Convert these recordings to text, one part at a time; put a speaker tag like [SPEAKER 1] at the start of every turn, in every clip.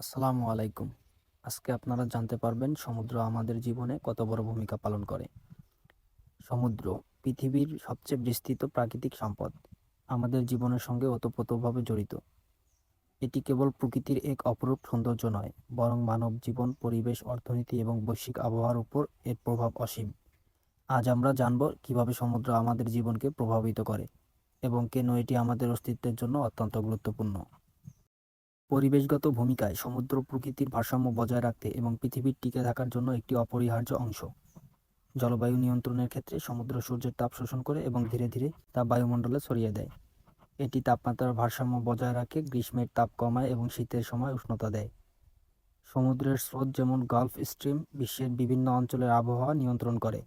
[SPEAKER 1] আসসালামু আলাইকুম। আজকে আপনারা জানতে পারবেন সমুদ্র আমাদের জীবনে কত বড় ভূমিকা পালন করে। সমুদ্র পৃথিবীর সবচেয়ে বিস্তৃত প্রাকৃতিক সম্পদ। আমাদের জীবনের সঙ্গে ওতপ্রোতভাবে জড়িত। এটি কেবল প্রকৃতির এক অপরূপ সৌন্দর্য নয়, বরং মানব জীবন, পরিবেশ, অর্থনীতি এবং বৈশ্বিক আবহাওয়ার উপর এর প্রভাব অসীম। আজ আমরা জানব কিভাবে সমুদ্র আমাদের জীবনকে প্রভাবিত করে এবং কেন এটি আমাদের অস্তিত্বের জন্য অত্যন্ত গুরুত্বপূর্ণ। পরিবেশগত ভূমিকায় সমুদ্র প্রকৃতির ভারসাম্য বজায় রাখতে এবং পৃথিবীর টিকে থাকার জন্য একটি অপরিহার্য অংশ। জলবায়ু নিয়ন্ত্রণের ক্ষেত্রে সমুদ্র সূর্যের তাপ শোষণ করে এবং ধীরে ধীরে তা বায়ুমণ্ডলে ছড়িয়ে দেয়। এটি তাপমাত্রার ভারসাম্য বজায় রাখে, গ্রীষ্মের তাপ কমায় এবং শীতের সময় উষ্ণতা দেয়। সমুদ্রের স্রোত যেমন গালফ স্ট্রিম বিশ্বের বিভিন্ন অঞ্চলের আবহাওয়া নিয়ন্ত্রণ করে।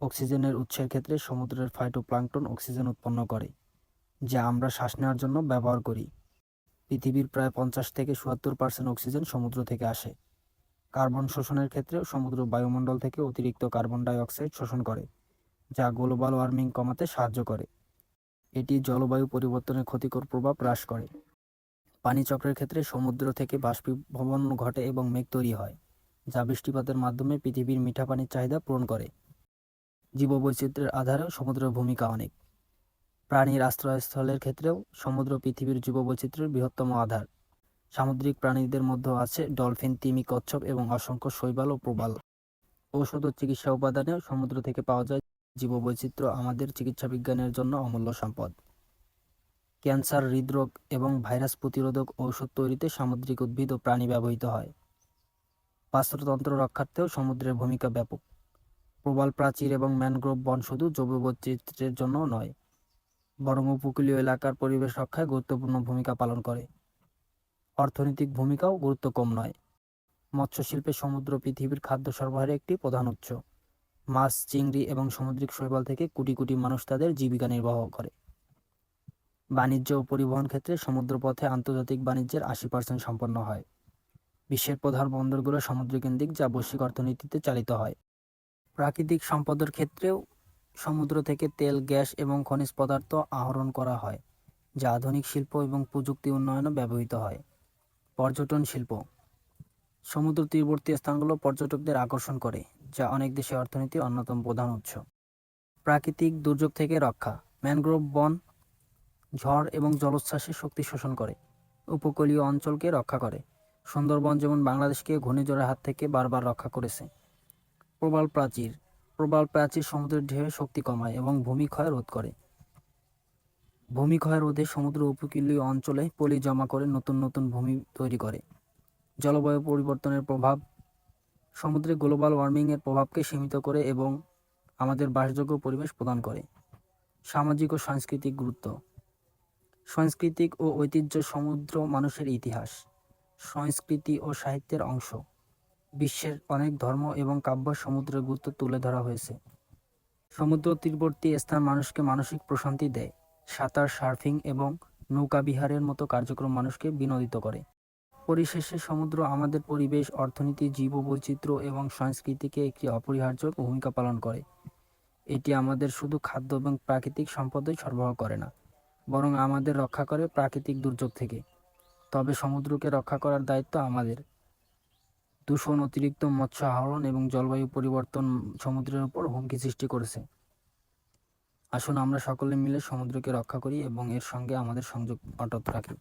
[SPEAKER 1] অক্সিজেনের উৎসের ক্ষেত্রে সমুদ্রের ফাইটোপ্লাঙ্কটন অক্সিজেন উৎপন্ন করে, যা আমরা শ্বাস নেওয়ার জন্য ব্যবহার করি। পৃথিবীর প্রায় 50-77% অক্সিজেন সমুদ্র থেকে আসে। কার্বন শোষণের ক্ষেত্রেও সমুদ্র বায়ুমণ্ডল থেকে অতিরিক্ত কার্বন ডাই অক্সাইড শোষণ করে, যা গ্লোবাল ওয়ার্মিং কমাতে সাহায্য করে। এটি জলবায়ু পরিবর্তনের ক্ষতিকর প্রভাব হ্রাস করে। পানিচক্রের ক্ষেত্রে সমুদ্র থেকে বাষ্পীভবন ঘটে এবং মেঘ তৈরি হয়, যা বৃষ্টিপাতের মাধ্যমে পৃথিবীর মিঠা পানির চাহিদা পূরণ করে। জীববৈচিত্র্যের আধারেও সমুদ্রের ভূমিকা অনেক। প্রাণীর আশ্রয়স্থলের ক্ষেত্রেও সমুদ্র পৃথিবীর জীববৈচিত্র্যের বৃহত্তম আধার। সামুদ্রিক প্রাণীদের মধ্যে আছে ডলফিন, তিমি, কচ্ছপ এবং অসংখ্য শৈবাল ও প্রবাল। ঔষধ ও চিকিৎসা উপাদানেও সমুদ্র থেকে পাওয়া যায়। জীববৈচিত্র্য আমাদের চিকিৎসা বিজ্ঞানের জন্য অমূল্য সম্পদ। ক্যান্সার, হৃদরোগ এবং ভাইরাস প্রতিরোধক ঔষধ তৈরিতে সামুদ্রিক উদ্ভিদ ও প্রাণী ব্যবহৃত হয়। বাস্তুতন্ত্র রক্ষার্থেও সমুদ্রের ভূমিকা ব্যাপক। প্রবাল প্রাচীর এবং ম্যানগ্রোভ বন শুধু জৈববৈচিত্র্যের জন্য নয়, বরং উপকূলীয় এলাকার পরিবেশ রক্ষায় গুরুত্বপূর্ণ ভূমিকা পালন করে। অর্থনৈতিক ভূমিকাও গুরুত্ব কম নয়। মৎস্য শিল্পে সমুদ্র পৃথিবীর খাদ্য সরবরাহের একটি প্রধান উৎস। মাছ, চিংড়ি এবং সামুদ্রিক শৈবাল থেকে কোটি কোটি মানুষ তাদের জীবিকা নির্বাহ করে। বাণিজ্য ও পরিবহন ক্ষেত্রে সমুদ্রপথে আন্তর্জাতিক বাণিজ্যের 80% সম্পন্ন হয়। বিশ্বের প্রধান বন্দরগুলো সমুদ্রকেন্দ্রিক, যা বৈশ্বিক অর্থনীতিতে চালিত হয়। প্রাকৃতিক সম্পদের ক্ষেত্রেও সমুদ্র থেকে তেল, গ্যাস এবং খনিজ পদার্থ আহরণ করা হয়, যা আধুনিক শিল্প এবং প্রযুক্তি উন্নয়নে ব্যবহৃত হয়। পর্যটন শিল্প সমুদ্র তীরবর্তী স্থানগুলো পর্যটকদের আকর্ষণ করে, যা অনেক দেশের অর্থনীতির অন্যতম প্রধান উৎস। প্রাকৃতিক দুর্যোগ থেকে রক্ষা ম্যানগ্রোভ বন ঝড় এবং জলোচ্ছ্বাসের শক্তি শোষণ করে, উপকূলীয় অঞ্চলকে রক্ষা করে। সুন্দরবন যেমন বাংলাদেশকে ঘূর্ণিঝড়ের হাত থেকে বারবার রক্ষা করেছে। প্রবাল প্রাচীর সমুদ্রের ঢেউয়ের শক্তি কমায় এবং ভূমিক্ষয় রোধ করে। ভূমিক্ষয় রোধে সমুদ্র উপকূলীয় অঞ্চলে পলি জমা করে নতুন নতুন ভূমি তৈরি করে। জলবায়ু পরিবর্তনের প্রভাব সমুদ্রে গ্লোবাল ওয়ার্মিংয়ের প্রভাবকে সীমিত করে এবং আমাদের বাসযোগ্য পরিবেশ প্রদান করে। সামাজিক ও সাংস্কৃতিক গুরুত্ব সাংস্কৃতিক ও ঐতিহ্য সমুদ্র মানুষের ইতিহাস, সংস্কৃতি ও সাহিত্যের অংশ। বিশ্বের অনেক ধর্ম এবং কাব্য সমুদ্রের গুরুত্ব তুলে ধরা হয়েছে। সমুদ্র তীরবর্তী স্থান মানুষকে মানসিক প্রশান্তি দেয়। সাঁতার, সার্ফিং এবং নৌকাবিহারের মতো কার্যক্রম মানুষকে বিনোদিত করে। পরিশেষে সমুদ্র আমাদের পরিবেশ, অর্থনীতি, জীববৈচিত্র্য এবং সংস্কৃতিকে একটি অপরিহার্য ভূমিকা পালন করে। এটি আমাদের শুধু খাদ্য এবং প্রাকৃতিক সম্পদই সরবরাহ করে না, বরং আমাদের রক্ষা করে প্রাকৃতিক দুর্যোগ থেকে। তবে সমুদ্রকে রক্ষা করার দায়িত্ব আমাদের। দূষণ, অতিরিক্ত মৎস্য আহরণ এবং জলবায়ু পরিবর্তন সমুদ্রের উপর হুমকি সৃষ্টি করেছে। আসুন আমরা সকলে মিলে সমুদ্রকে রক্ষা করি এবং এর সঙ্গে আমাদের সংযোগ অটুট রাখি।